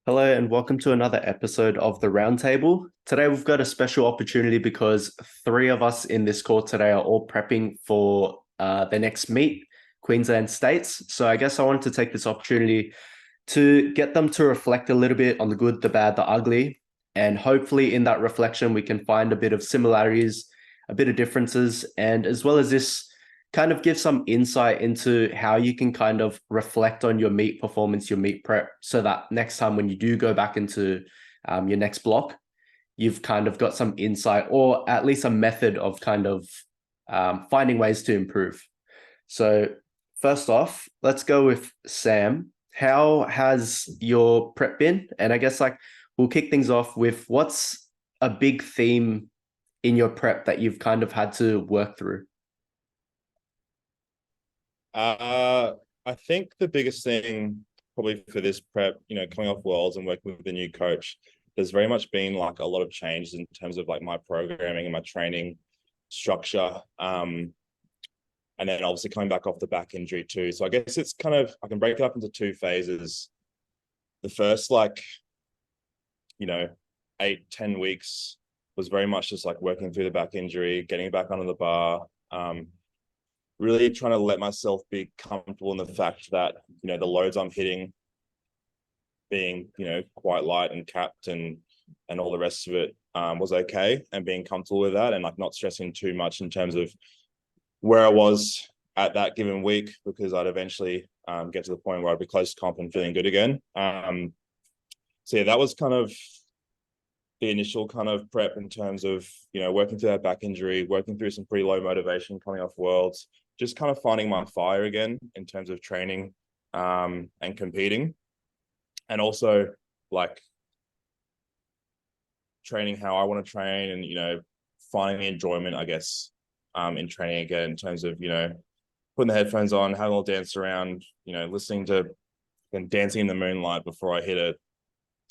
Hello and welcome to another episode of the Roundtable. Today we've got a special opportunity because three of us in this call today are all prepping for the next meet, Queensland States. So I guess I wanted to take this opportunity to get them to reflect a little bit on the good, the bad, the ugly, and hopefully in that reflection we can find a bit of similarities, a bit of differences, and as well as this kind of give some insight into how you can kind of reflect on your meet performance, your meet prep, so that next time when you do go back into your next block, you've kind of got some insight or at least a method of kind of finding ways to improve. So, first off, let's go with Sam. How has your prep been? And I guess like we'll kick things off with what's a big theme in your prep that you've kind of had to work through? I think the biggest thing probably for this prep, coming off Worlds and working with the new coach, there's very much been like a lot of changes in terms of like my programming and my training structure. And then obviously coming back off the back injury too. So I guess it's kind of, I can break it up into two phases. The first, 8-10 weeks was very much just like working through the back injury, getting back onto the bar, really trying to let myself be comfortable in the fact that, the loads I'm hitting being, quite light and capped and all the rest of it was okay, and being comfortable with that and like not stressing too much in terms of where I was at that given week, because I'd eventually get to the point where I'd be close to comp and feeling good again. So yeah, that was kind of the initial kind of prep in terms of, working through that back injury, working through some pretty low motivation coming off Worlds, just kind of finding my fire again in terms of training and competing. And also like training how I want to train and, finding the enjoyment, I guess, in training again in terms of, putting the headphones on, having a little dance around, listening to and dancing in the moonlight before I hit a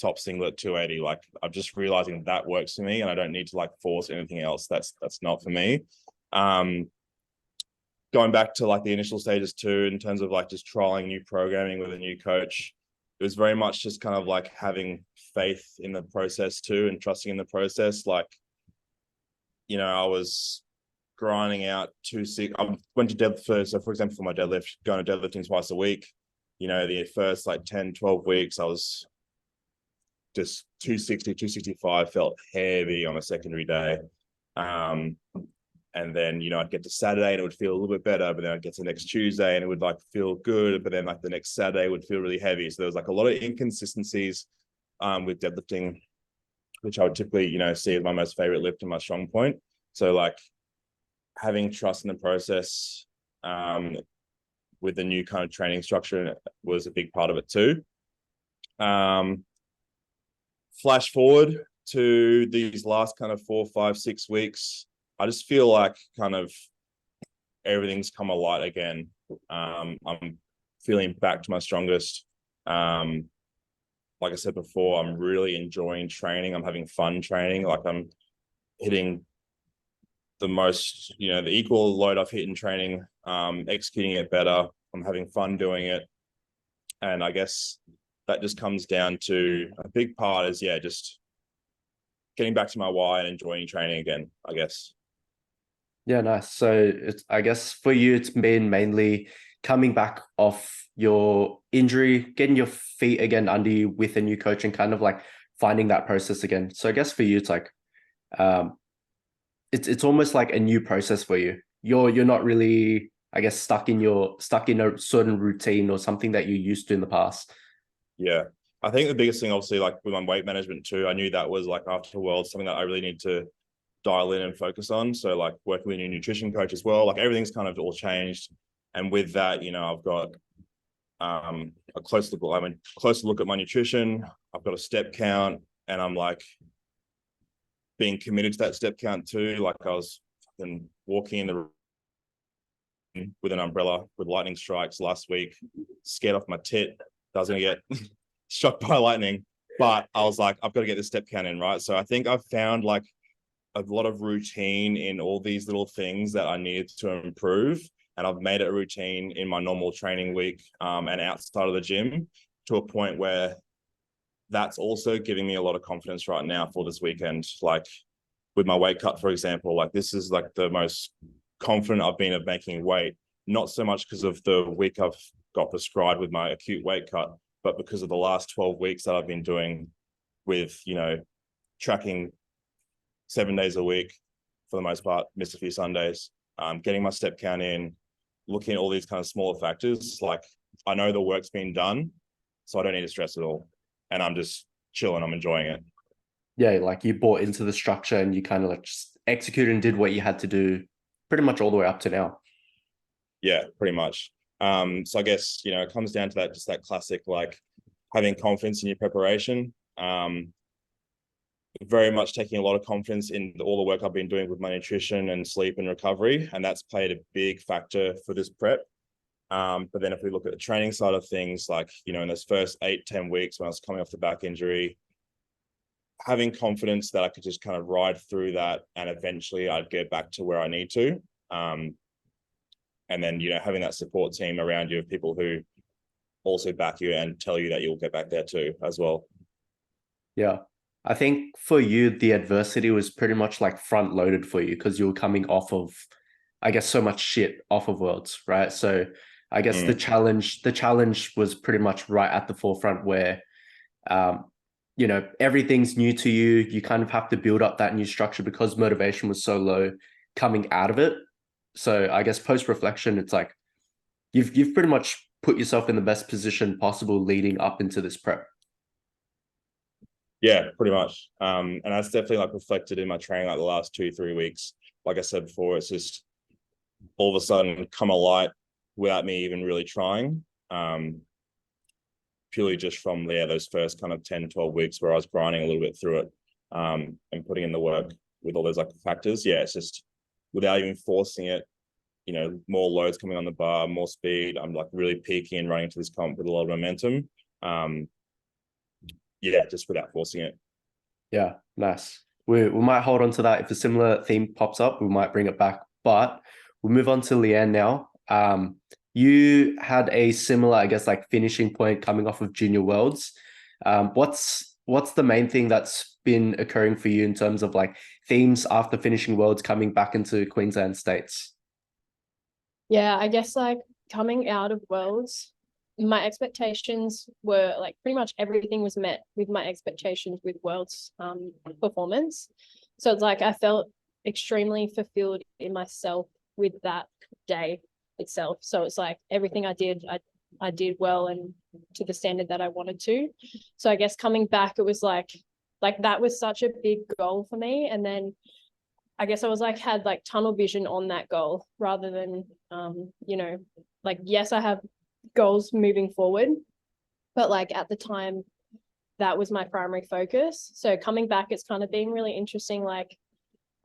top singlet 280. Like I'm just realizing that works for me and I don't need to like force anything else. That's not for me. Going back to like the initial stages too, in terms of like just trialing new programming with a new coach, it was very much just kind of like having faith in the process too and trusting in the process. Like, I was grinding out I went to deadlift first. So for example, for my deadlift, going to deadlifting twice a week, the first like 10, 12 weeks, I was just 260, 265, felt heavy on a secondary day. And then, I'd get to Saturday and it would feel a little bit better, but then I'd get to next Tuesday and it would like feel good, but then like the next Saturday would feel really heavy. So there was like a lot of inconsistencies with deadlifting, which I would typically, see as my most favorite lift and my strong point. So like having trust in the process with the new kind of training structure was a big part of it too. Flash forward to these last kind of 4, 5, 6 weeks, I just feel like kind of everything's come alight again. I'm feeling back to my strongest. Like I said before, I'm really enjoying training. I'm having fun training. Like I'm hitting the most, the equal load I've hit in training, executing it better. I'm having fun doing it. And I guess that just comes down to a big part is, just getting back to my why and enjoying training again, I guess. Yeah, nice. So I guess for you, it's been mainly coming back off your injury, getting your feet again under you with a new coach and kind of like finding that process again. So I guess for you, it's like, um, it's almost like a new process for you. You're not really, I guess, stuck in a certain routine or something that you used to in the past. Yeah. I think the biggest thing, obviously, like with my weight management too, I knew that was like after Worlds, something that I really need to dial in and focus on. So like working with a new nutrition coach as well, like everything's kind of all changed. And with that, I've got a closer look at my nutrition. I've got a step count and I'm like being committed to that step count too. Like I was fucking walking in the room with an umbrella with lightning strikes last week, scared off my tit. I was going to get struck by lightning, but I was like, I've got to get this step count in, right? So I think I've found like a lot of routine in all these little things that I needed to improve. And I've made it a routine in my normal training week and outside of the gym to a point where that's also giving me a lot of confidence right now for this weekend. Like with my weight cut, for example, like this is like the most confident I've been of making weight, not so much because of the week I've got prescribed with my acute weight cut, but because of the last 12 weeks that I've been doing with, you know, tracking 7 days a week for the most part, missed a few Sundays, getting my step count in, looking at all these kind of smaller factors. Like I know the work's been done, so I don't need to stress at all. And I'm just chilling, I'm enjoying it. Yeah, like you bought into the structure and you kind of like just executed and did what you had to do pretty much all the way up to now. Yeah, pretty much. So I guess, you know, it comes down to that, just that classic, like having confidence in your preparation. Very much taking a lot of confidence in all the work I've been doing with my nutrition and sleep and recovery. And that's played a big factor for this prep. But then if we look at the training side of things, like, you know, in those first 8-10 weeks when I was coming off the back injury, having confidence that I could just kind of ride through that and eventually I'd get back to where I need to. And then, you know, having that support team around you of people who also back you and tell you that you'll get back there too as well. Yeah. I think for you, the adversity was pretty much like front loaded for you because you were coming off of, I guess, so much shit off of Worlds, right? So I guess the challenge was pretty much right at the forefront where, you know, everything's new to you. You kind of have to build up that new structure because motivation was so low coming out of it. So I guess post-reflection, it's like you've pretty much put yourself in the best position possible leading up into this prep. Yeah, pretty much. And that's definitely like reflected in my training like the last 2-3 weeks. Like I said before, it's just all of a sudden come alight without me even really trying. Purely just from those first kind of 10-12 weeks where I was grinding a little bit through it, and putting in the work with all those like factors. Yeah, it's just without even forcing it, you know, more loads coming on the bar, more speed. I'm like really peaking and running to this comp with a lot of momentum. Yeah, just without forcing it. Yeah, nice. We might hold on to that. If a similar theme pops up, we might bring it back. But we'll move on to Leanne now. You had a similar, I guess, like finishing point coming off of Junior Worlds. What's the main thing that's been occurring for you in terms of like themes after finishing Worlds coming back into Queensland States? Yeah, I guess like coming out of Worlds, my expectations were like pretty much everything was met with my expectations with Worlds performance. So it's like I felt extremely fulfilled in myself with that day itself. So it's like everything I did well and to the standard that I wanted to. So I guess coming back, it was like that was such a big goal for me. And then I guess I was like had like tunnel vision on that goal rather than you know, like yes, I have goals moving forward, but like at the time that was my primary focus. So coming back, it's kind of been really interesting. Like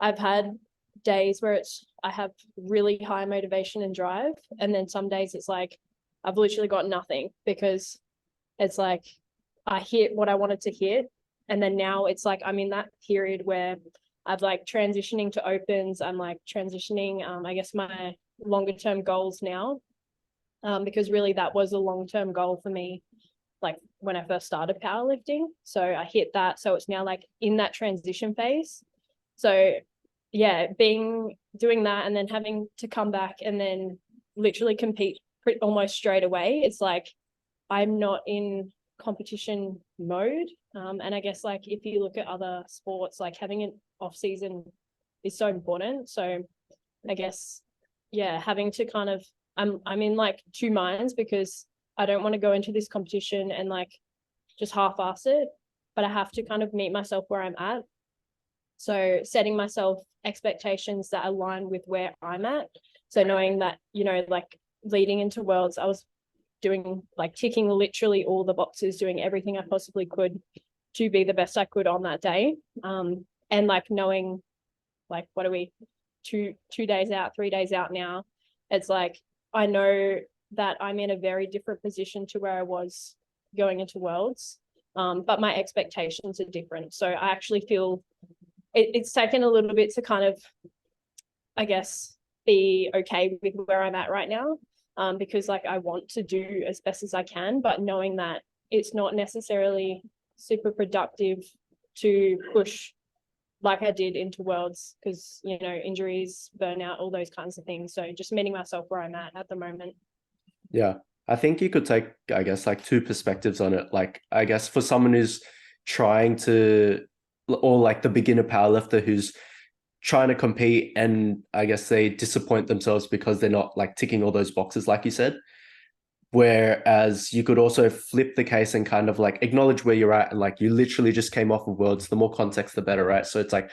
I've had days where I have really high motivation and drive, and then some days it's like I've literally got nothing because it's like I hit what I wanted to hit, and then now it's like I'm in that period where I've like transitioning to opens. I'm like transitioning I guess my longer term goals now, because really that was a long-term goal for me like when I first started powerlifting. So I hit that, so it's now like in that transition phase. So yeah, doing that and then having to come back and then literally compete almost straight away. It's like I'm not in competition mode, and I guess like if you look at other sports, like having an off season is so important. So I guess yeah, having to kind of I'm in like two minds because I don't want to go into this competition and like just half-ass it, but I have to kind of meet myself where I'm at. So setting myself expectations that align with where I'm at. So knowing that, you know, like leading into Worlds, I was doing like ticking literally all the boxes, doing everything I possibly could to be the best I could on that day. And like knowing like, what are we, 2 days out, 3 days out now, it's like, I know that I'm in a very different position to where I was going into Worlds, but my expectations are different. So I actually feel it's taken a little bit to kind of, I guess, be okay with where I'm at right now, because like I want to do as best as I can, but knowing that it's not necessarily super productive to push like I did into Worlds, because, you know, injuries, burnout, all those kinds of things. So just meeting myself where I'm at the moment. Yeah. I think you could take, I guess, like two perspectives on it. Like, I guess for someone who's trying to, or like the beginner powerlifter who's trying to compete and I guess they disappoint themselves because they're not like ticking all those boxes, like you said. Whereas you could also flip the case and kind of like acknowledge where you're at, and like you literally just came off of Worlds. The more context, the better, right? So it's like,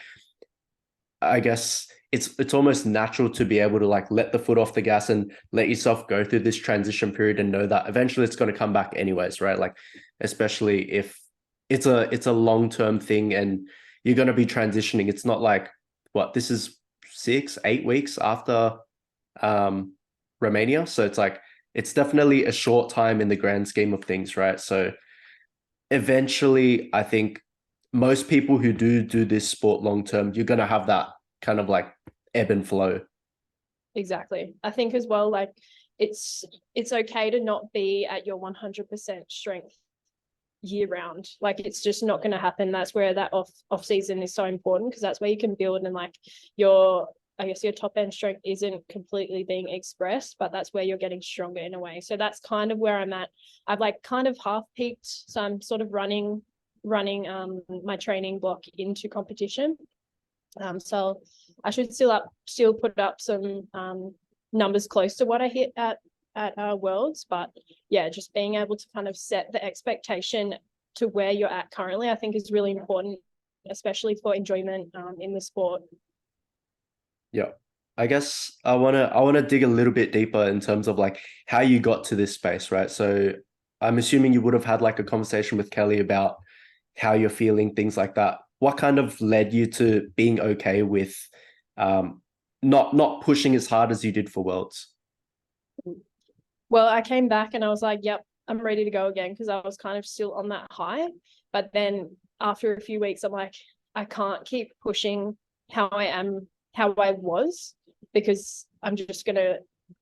I guess it's almost natural to be able to like let the foot off the gas and let yourself go through this transition period and know that eventually it's going to come back anyways, right? Like, especially if it's a long-term thing and you're going to be transitioning. It's not like, what, this is 6-8 weeks after Romania. So it's like, it's definitely a short time in the grand scheme of things, right? So eventually, I think most people who do this sport long term, you're gonna have that kind of like ebb and flow. Exactly. I think as well, like it's okay to not be at your 100% strength year round. Like it's just not going to happen. That's where that off season is so important, because that's where you can build, and like your, I guess your top end strength isn't completely being expressed, but that's where you're getting stronger in a way. So that's kind of where I'm at. I've like kind of half peaked, so I'm sort of running my training block into competition. So I should still put up some numbers close to what I hit at Worlds, but yeah, just being able to kind of set the expectation to where you're at currently, I think is really important, especially for enjoyment in the sport. Yeah. I guess I wanna dig a little bit deeper in terms of like how you got to this space, right? So I'm assuming you would have had like a conversation with Kelly about how you're feeling, things like that. What kind of led you to being okay with not pushing as hard as you did for Worlds? Well, I came back and I was like, yep, I'm ready to go again, because I was kind of still on that high. But then after a few weeks, I'm like, I can't keep pushing how I was, because I'm just going to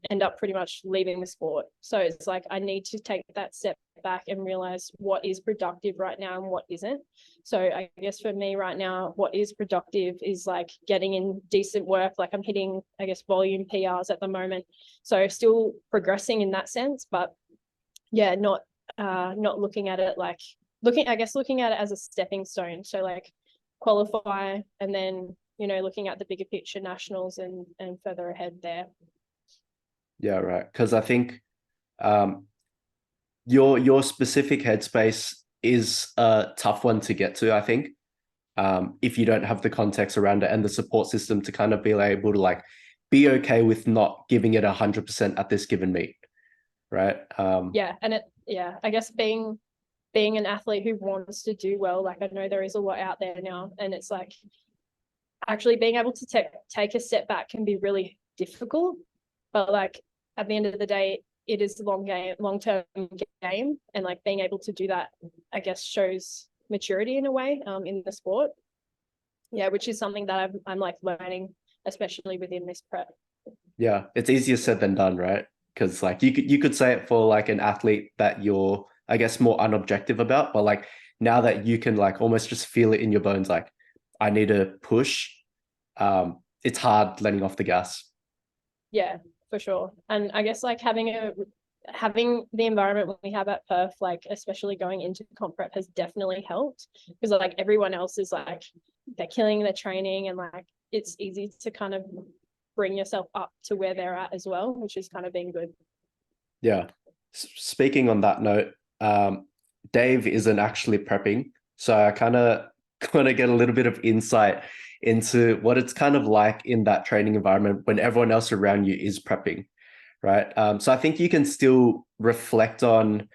end up pretty much leaving the sport. So it's like, I need to take that step back and realize what is productive right now and what isn't. So I guess for me right now, what is productive is like getting in decent work. Like I'm hitting, I guess, volume PRs at the moment. So still progressing in that sense, but yeah, not looking at it like looking at it as a stepping stone. So like qualify, and then, you know, looking at the bigger picture nationals and further ahead there. Yeah, right. Because I think your specific headspace is a tough one to get to, I think. If you don't have the context around it and the support system to kind of be able to like be okay with not giving it 100% at this given meet, right? I guess being an athlete who wants to do well, like I know there is a lot out there now, and it's like actually being able to take a step back can be really difficult, but like at the end of the day, it is a long-term game, and like being able to do that, I guess, shows maturity in a way in the sport. Yeah, which is something that I'm like learning, especially within this prep. Yeah, it's easier said than done, right? Because like you could say it for like an athlete that you're, I guess, more unobjective about, but like now that you can like almost just feel it in your bones, like I need to push. It's hard letting off the gas. Yeah, for sure. And I guess like having the environment we have at Perf, like especially going into comp prep, has definitely helped, because like everyone else is like, they're killing their training, and like it's easy to kind of bring yourself up to where they're at as well, which is kind of been good. Yeah. Speaking on that note, Dave isn't actually prepping, so I kind of want to get a little bit of insight into what it's kind of like in that training environment when everyone else around you is prepping, right? So I think you can still reflect on,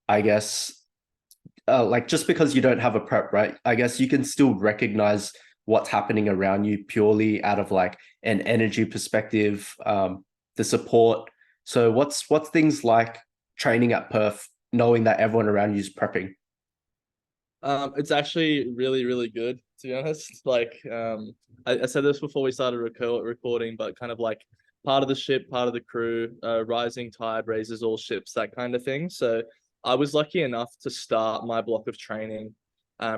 I guess, like just because you don't have a prep, right? I guess you can still recognize what's happening around you purely out of like an energy perspective, the support. So what's things like training at Perf, knowing that everyone around you is prepping? It's actually really, really good, to be honest. Like, I said this before we started recording, but kind of like part of the ship, part of the crew, rising tide raises all ships, that kind of thing. So I was lucky enough to start my block of training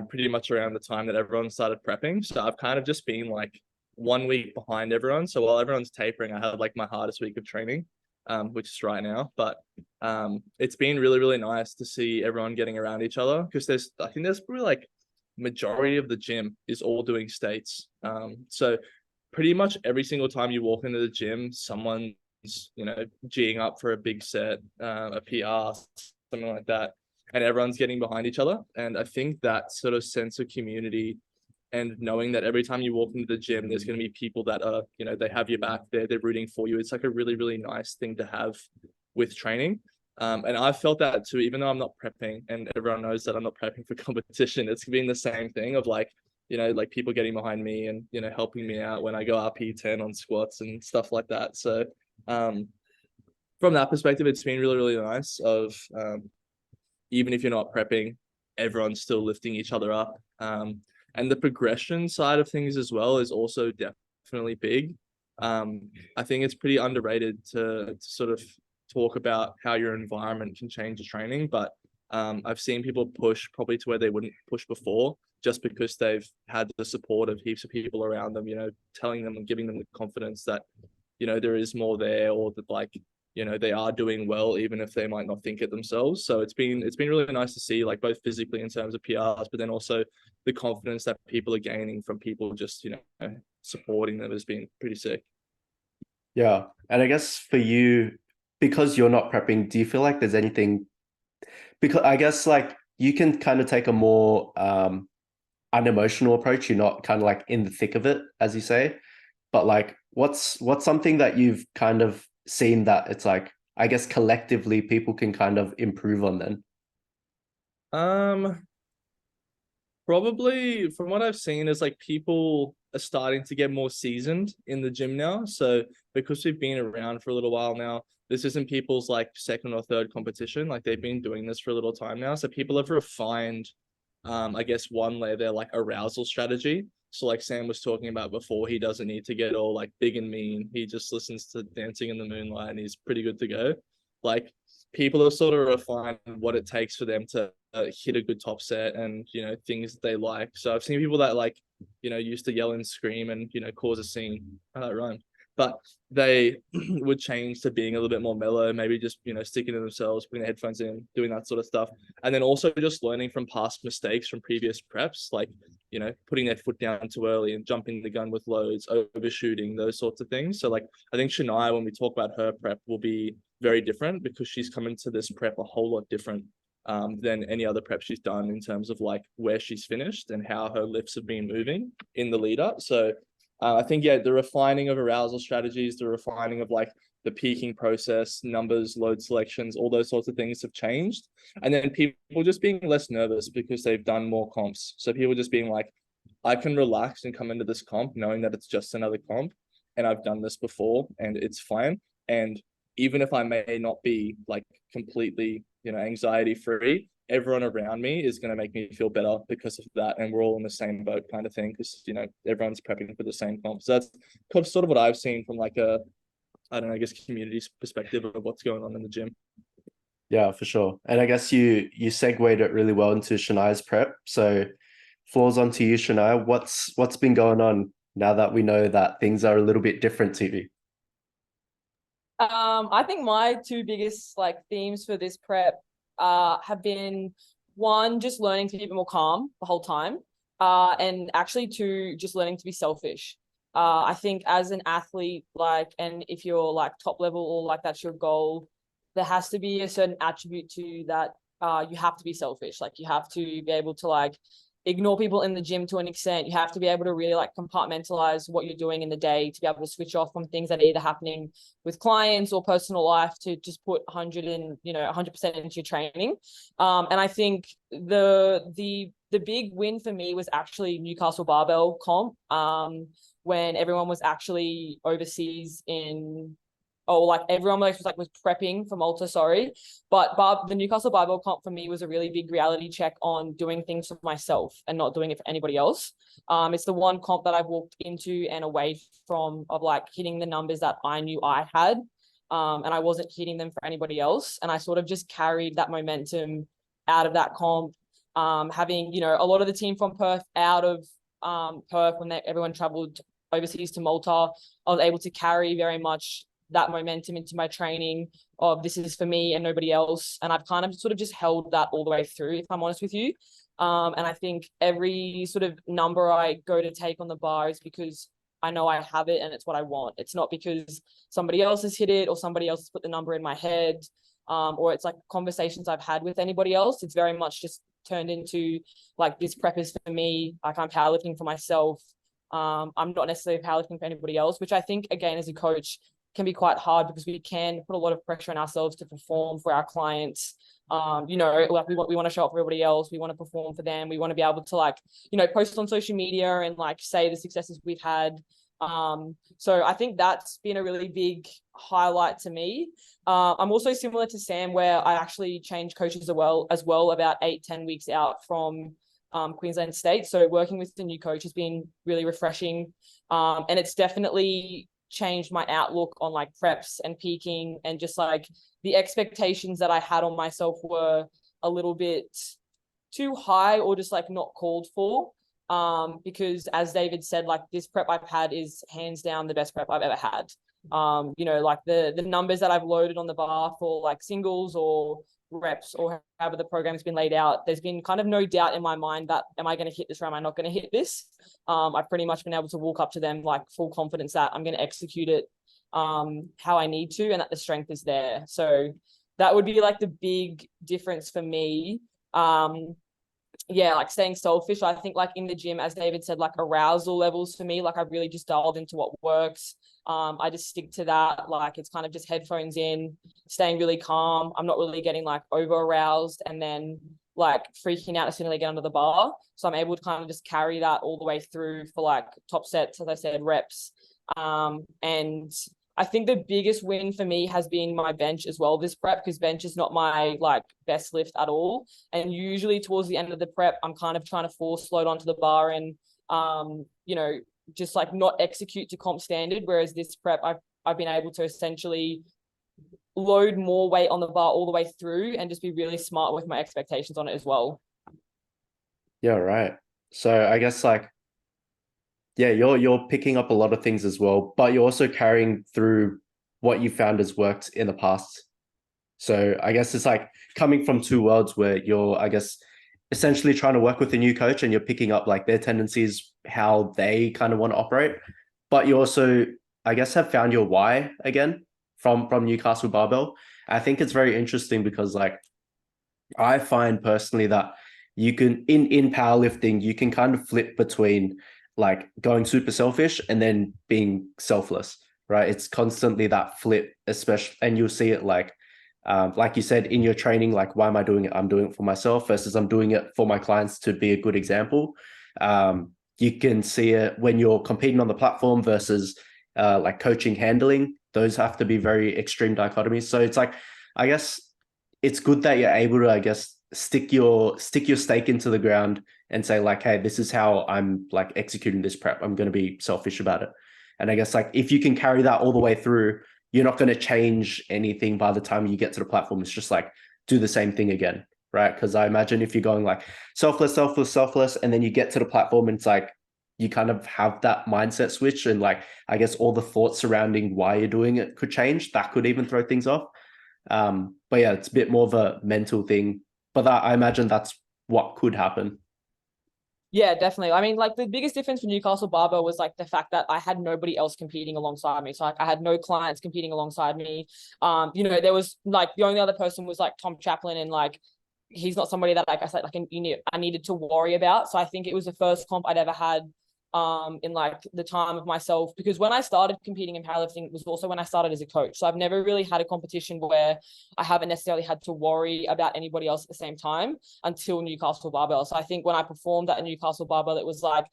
pretty much around the time that everyone started prepping. So I've kind of just been like 1 week behind everyone. So while everyone's tapering, I had like my hardest week of training, which is right now. But it's been really, really nice to see everyone getting around each other, because I think there's probably like majority of the gym is all doing states. So pretty much every single time you walk into the gym, someone's, G'ing up for a big set, a PR, something like that. And everyone's getting behind each other. And I think that sort of sense of community and knowing that every time you walk into the gym, there's going to be people that are, they have your back there, they're rooting for you. It's like a really, really nice thing to have with training. And I felt that too, even though I'm not prepping, and everyone knows that I'm not prepping for competition. It's been the same thing of like, like people getting behind me and, helping me out when I go RP10 on squats and stuff like that. So from that perspective, it's been really, really nice of, even if you're not prepping, everyone's still lifting each other up. And the progression side of things as well is also definitely big. I think it's pretty underrated to sort of talk about how your environment can change your training, but I've seen people push probably to where they wouldn't push before, just because they've had the support of heaps of people around them, telling them and giving them the confidence that, there is more there, or that like, they are doing well, even if they might not think it themselves. So it's been really nice to see, like, both physically in terms of PRs, but then also the confidence that people are gaining from people just, supporting them has been pretty sick. Yeah. And I guess for you, because you're not prepping, do you feel like there's anything, because I guess like you can kind of take a more unemotional approach. You're not kind of like in the thick of it, as you say, but like what's something that you've kind of seen that it's like, I guess collectively people can kind of improve on then? Probably from what I've seen is like people are starting to get more seasoned in the gym now. So because we've been around for a little while now, this isn't people's like second or third competition. Like they've been doing this for a little time now. So people have refined, I guess one layer, their like arousal strategy. So like Sam was talking about before, he doesn't need to get all like big and mean. He just listens to Dancing in the Moonlight and he's pretty good to go. Like people have sort of refined what it takes for them to hit a good top set and, things that they like. So I've seen people that like, used to yell and scream and, cause a scene. Rhyme. But they would change to being a little bit more mellow, maybe just, sticking to themselves, putting their headphones in, doing that sort of stuff. And then also just learning from past mistakes from previous preps, like, putting their foot down too early and jumping the gun with loads, overshooting, those sorts of things. So like, I think Shania, when we talk about her prep, will be very different because she's come into this prep a whole lot different than any other prep she's done in terms of like where she's finished and how her lifts have been moving in the lead up. So I think, yeah, the refining of arousal strategies, the refining of like the peaking process, numbers, load selections, all those sorts of things have changed. And then people just being less nervous because they've done more comps. So people just being like, I can relax and come into this comp knowing that it's just another comp and I've done this before and it's fine. And even if I may not be like completely, anxiety free, everyone around me is going to make me feel better because of that. And we're all in the same boat kind of thing because, everyone's prepping for the same comp. So that's sort of what I've seen from like I guess community's perspective of what's going on in the gym. Yeah, for sure. And I guess you segued it really well into Shania's prep. So floors onto you, Shania. What's been going on now that we know that things are a little bit different to you? I think my two biggest like themes for this prep have been, one, just learning to be a bit more calm the whole time, and actually two, just learning to be selfish. I think as an athlete, like, and if you're like top level or like that's your goal, there has to be a certain attribute to that. You have to be selfish. Like you have to be able to like ignore people in the gym to an extent. You have to be able to really like compartmentalize what you're doing in the day to be able to switch off from things that are either happening with clients or personal life to just put 100% into your training. And I think the big win for me was actually Newcastle Barbell Comp, when everyone was actually overseas everyone was prepping for Malta, sorry. But the Newcastle Barbell Comp for me was a really big reality check on doing things for myself and not doing it for anybody else. It's the one comp that I've walked into and away from of like hitting the numbers that I knew I had. And I wasn't hitting them for anybody else. And I sort of just carried that momentum out of that comp. having, you know, a lot of the team from Perth out of Perth when everyone traveled overseas to Malta, I was able to carry very much that momentum into my training of this is for me and nobody else. And I've kind of sort of just held that all the way through, if I'm honest with you. And I think every sort of number I go to take on the bar is because I know I have it and it's what I want. It's not because somebody else has hit it or somebody else has put the number in my head, or it's like conversations I've had with anybody else. It's very much just turned into like, this prep is for me. Like, I'm powerlifting for myself. I'm not necessarily powerlifting for anybody else, which I think, again, as a coach, can be quite hard because we can put a lot of pressure on ourselves to perform for our clients. You know, like we want to show up for everybody else. We want to perform for them. We want to be able to, like, you know, post on social media and like say the successes we've had. So I think that's been a really big highlight to me. I'm also similar to Sam, where I actually changed coaches as well about 8-10 weeks out from Queensland State. So working with the new coach has been really refreshing. And it's definitely changed my outlook on like preps and peaking, and just like the expectations that I had on myself were a little bit too high or just like not called for. Because as David said, like, this prep I've had is hands down the best prep I've ever had. You know, like the numbers that I've loaded on the bar for like singles or reps or however the program's been laid out, there's been kind of no doubt in my mind that, am I going to hit this or am I not going to hit this? I've pretty much been able to walk up to them like full confidence that I'm going to execute it how I need to, and that the strength is there. So that would be like the big difference for me. Yeah, like staying selfish. I think like in the gym, as David said, like arousal levels for me, like I've really just dialed into what works. I just stick to that. Like, it's kind of just headphones in, staying really calm. I'm not really getting like over aroused and then like freaking out as soon as I get under the bar. So I'm able to kind of just carry that all the way through for like top sets, as I said, reps. And I think the biggest win for me has been my bench as well this prep, because bench is not my like best lift at all. And usually towards the end of the prep, I'm kind of trying to force load onto the bar and, you know, just like not execute to comp standard. Whereas this prep, I've been able to essentially load more weight on the bar all the way through and just be really smart with my expectations on it as well. Yeah, right. So I guess like, yeah, you're picking up a lot of things as well, but you're also carrying through what you found has worked in the past. So I guess it's like coming from two worlds where you're, I guess, essentially trying to work with a new coach and you're picking up like their tendencies, how they kind of want to operate. But you also, I guess, have found your why again from Newcastle Barbell. I think it's very interesting because like I find personally that you can in powerlifting, you can kind of flip between like going super selfish and then being selfless, right? It's constantly that flip, especially, and you'll see it like you said in your training, like, why am I doing it? I'm doing it for myself versus I'm doing it for my clients to be a good example. You can see it when you're competing on the platform versus like coaching, handling. Those have to be very extreme dichotomies. So it's like, I guess it's good that you're able to, I guess, stick your stake into the ground and say like, hey, this is how I'm like executing this prep. I'm going to be selfish about it. And I guess like if you can carry that all the way through, you're not going to change anything by the time you get to the platform. It's just like, do the same thing again, right? Because I imagine if you're going like selfless, and then you get to the platform and it's like, you kind of have that mindset switch. And like, I guess all the thoughts surrounding why you're doing it could change. That could even throw things off. But yeah, it's a bit more of a mental thing. But that, I imagine that's what could happen. Yeah, definitely. I mean, like the biggest difference for Newcastle Barbell was like the fact that I had nobody else competing alongside me. So like I had no clients competing alongside me. You know, there was like the only other person was like Tom Chaplin, and like he's not somebody that like I said like I needed to worry about. So I think it was the first comp I'd ever had in like the time of myself, because when I started competing in powerlifting, it was also when I started as a coach. So I've never really had a competition where I haven't necessarily had to worry about anybody else at the same time until Newcastle Barbell. So I think when I performed at a Newcastle Barbell, it was like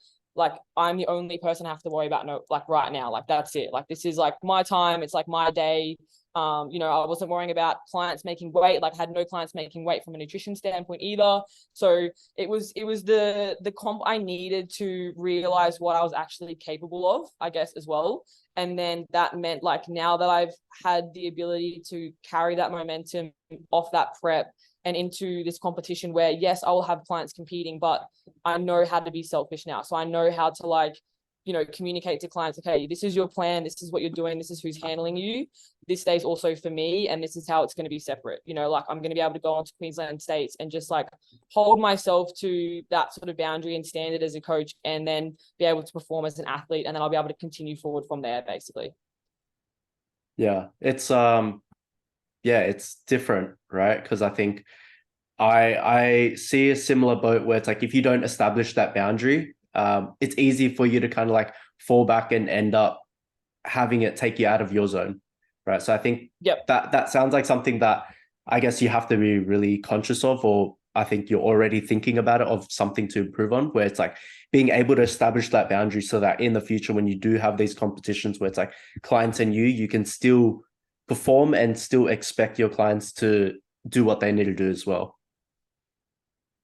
I'm the only person I have to worry about like right now. Like that's it. Like this is like my time. It's like my day. You know, I wasn't worrying about clients making weight, like had no clients making weight from a nutrition standpoint either. So it was the comp I needed to realize what I was actually capable of, I guess, as well. And then that meant like now that I've had the ability to carry that momentum off that prep and into this competition where, yes, I will have clients competing, but I know how to be selfish now. So I know how to like, communicate to clients, okay, this is your plan, this is what you're doing, this is who's handling you. This day's also for me, and this is how it's going to be separate. Like I'm going to be able to go on to Queensland States and just like hold myself to that sort of boundary and standard as a coach, and then be able to perform as an athlete, and then I'll be able to continue forward from there, basically. Yeah, it's different, right? Because I think I see a similar boat where it's like if you don't establish that boundary, it's easy for you to kind of like fall back and end up having it take you out of your zone, right? So I think that sounds like something that I guess you have to be really conscious of, or I think you're already thinking about it, of something to improve on, where it's like being able to establish that boundary so that in the future, when you do have these competitions where it's like clients and you can still perform and still expect your clients to do what they need to do as well.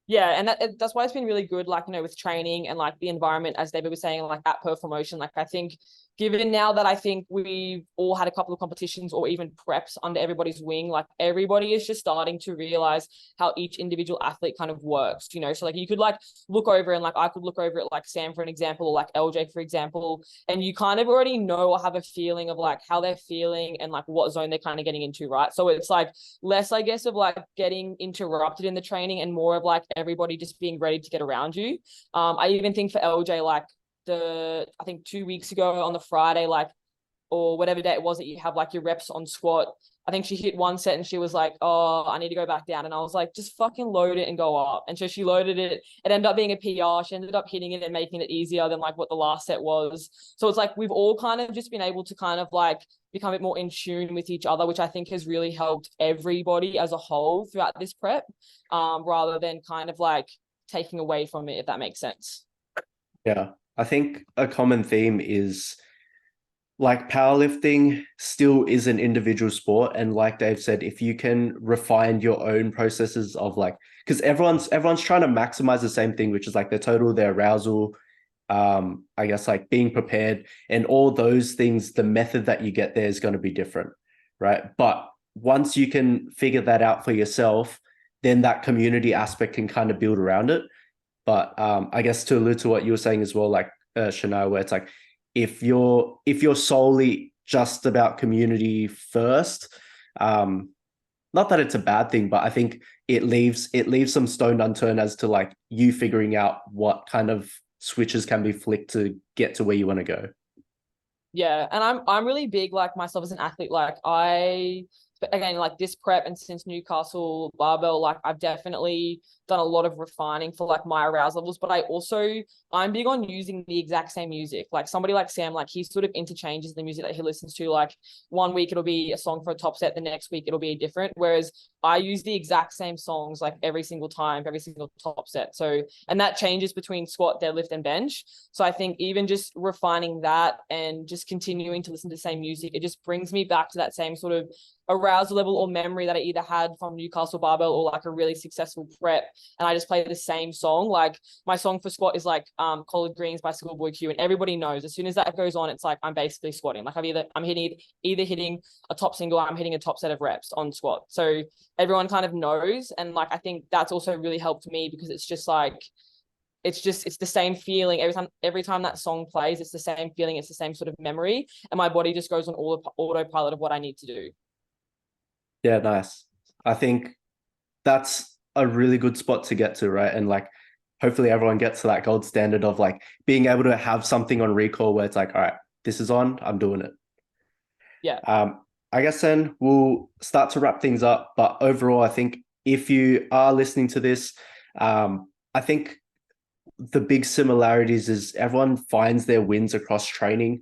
Yeah, and that's why it's been really good, like, with training and like the environment, as David was saying, like at Perf promotion. Like I think given now that I think we've all had a couple of competitions or even preps under everybody's wing, like everybody is just starting to realize how each individual athlete kind of works, so like you could like look over, and like I could look over at like Sam for an example, or like LJ for example, and you kind of already know or have a feeling of like how they're feeling and like what zone they're kind of getting into, right? So it's like less, I guess, of like getting interrupted in the training and more of like everybody just being ready to get around you. I even think for LJ, like I think 2 weeks ago on the Friday, like, or whatever day it was that you have like your reps on squat, I think she hit one set and she was like, oh, I need to go back down. And I was like, just fucking load it and go up. And so she loaded it. It ended up being a PR. She ended up hitting it and making it easier than like what the last set was. So it's like we've all kind of just been able to kind of like become a bit more in tune with each other, which I think has really helped everybody as a whole throughout this prep, rather than kind of like taking away from it, if that makes sense. Yeah, I think a common theme is like powerlifting still is an individual sport. And like Dave said, if you can refine your own processes of like, because everyone's trying to maximize the same thing, which is like their total, their arousal, I guess like being prepared and all those things, the method that you get there is going to be different, right? But once you can figure that out for yourself, then that community aspect can kind of build around it. But I guess to allude to what you were saying as well, like Shania, where it's like if you're solely just about community first, not that it's a bad thing, but I think it leaves some stone unturned as to like you figuring out what kind of switches can be flicked to get to where you want to go. Yeah, and I'm really big, like myself as an athlete, like again, like this prep and since Newcastle barbell, like I've definitely done a lot of refining for like my arousal levels, but I'm big on using the exact same music. Like somebody like Sam, like he sort of interchanges the music that he listens to. Like one week it'll be a song for a top set, the next week it'll be different. Whereas I use the exact same songs like every single time, every single top set. So, and that changes between squat, deadlift, and bench. So I think even just refining that and just continuing to listen to the same music, it just brings me back to that same sort of arousal level or memory that I either had from Newcastle barbell or like a really successful prep, and I just play the same song. Like my song for squat is like Collard Greens by Schoolboy Q, and everybody knows as soon as that goes on, it's like I'm basically squatting. Like I'm hitting a top single, I'm hitting a top set of reps on squat. So everyone kind of knows, and like I think that's also really helped me because it's just like it's the same feeling every time that song plays. It's the same feeling, it's the same sort of memory, and my body just goes on autopilot of what I need to do. Yeah, nice. I think that's a really good spot to get to, right? And like, hopefully everyone gets to that gold standard of like being able to have something on recall where it's like, all right, this is on, I'm doing it. Yeah. I guess then we'll start to wrap things up. But overall, I think if you are listening to this, I think the big similarities is everyone finds their wins across training,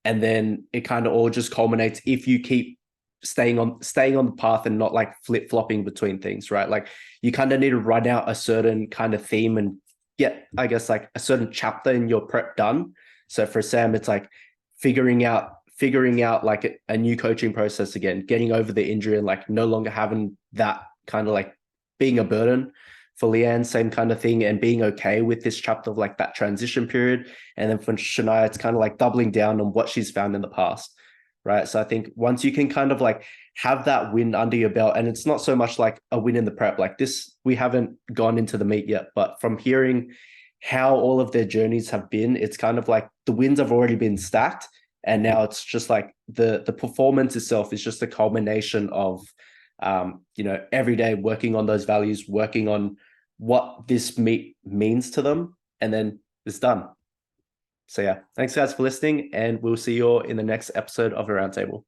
and then it kind of all just culminates if you keep staying on the path and not like flip-flopping between things, right? Like you kind of need to run out a certain kind of theme and get, I guess, like a certain chapter in your prep done. So for Sam, it's like figuring out like a new coaching process again, getting over the injury and like no longer having that kind of like being a burden. For Leanne, same kind of thing, and being okay with this chapter of like that transition period. And then for Shania, it's kind of like doubling down on what she's found in the past, right? So I think once you can kind of like have that win under your belt, and it's not so much like a win in the prep, like this, we haven't gone into the meet yet, but from hearing how all of their journeys have been, it's kind of like the wins have already been stacked. And now it's just like the performance itself is just a culmination of, every day working on those values, working on what this meet means to them, and then it's done. So yeah, thanks guys for listening, and we'll see you all in the next episode of the Roundtable.